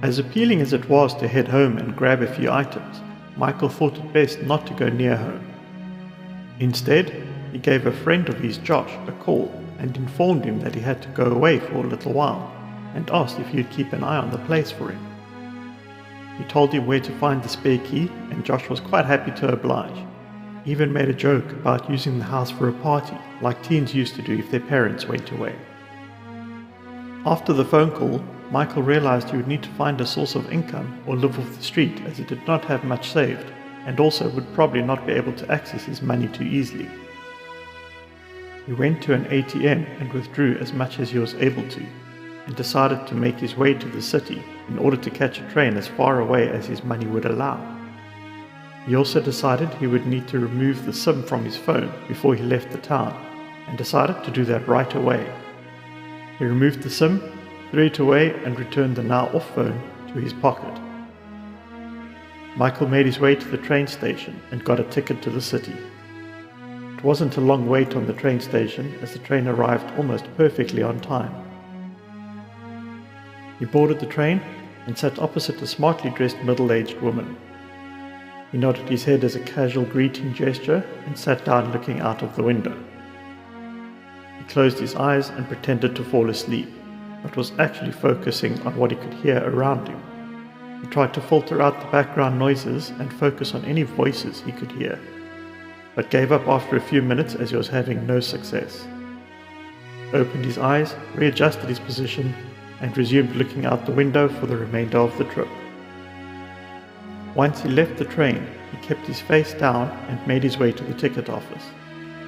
As appealing as it was to head home and grab a few items, Michael thought it best not to go near home. Instead, he gave a friend of his, Josh, a call and informed him that he had to go away for a little while and asked if he'd keep an eye on the place for him. He told him where to find the spare key, and Josh was quite happy to oblige. He even made a joke about using the house for a party, like teens used to do if their parents went away. After the phone call, Michael realized he would need to find a source of income or live off the street, as he did not have much saved, and also would probably not be able to access his money too easily. He went to an ATM and withdrew as much as he was able to, and decided to make his way to the city in order to catch a train as far away as his money would allow. He also decided he would need to remove the SIM from his phone before he left the town, and decided to do that right away. He removed the SIM, threw it away, and returned the now off phone to his pocket. Michael made his way to the train station and got a ticket to the city. It wasn't a long wait on the train station, as the train arrived almost perfectly on time. He boarded the train and sat opposite a smartly dressed middle-aged woman. He nodded his head as a casual greeting gesture and sat down looking out of the window. He closed his eyes and pretended to fall asleep, but was actually focusing on what he could hear around him. He tried to filter out the background noises and focus on any voices he could hear, but gave up after a few minutes as he was having no success. He opened his eyes, readjusted his position, and resumed looking out the window for the remainder of the trip. Once he left the train, he kept his face down and made his way to the ticket office.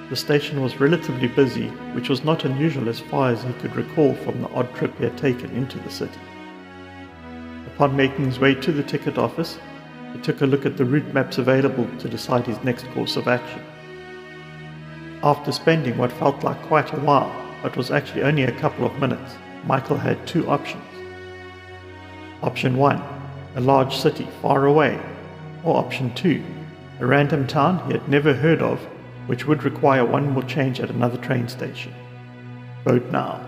The station was relatively busy, which was not unusual as far as he could recall from the odd trip he had taken into the city. Upon making his way to the ticket office, he took a look at the route maps available to decide his next course of action. After spending what felt like quite a while, but was actually only a couple of minutes, Michael had two options. Option 1, a large city far away, or option 2, a random town he had never heard of, which would require one more change at another train station. Vote now.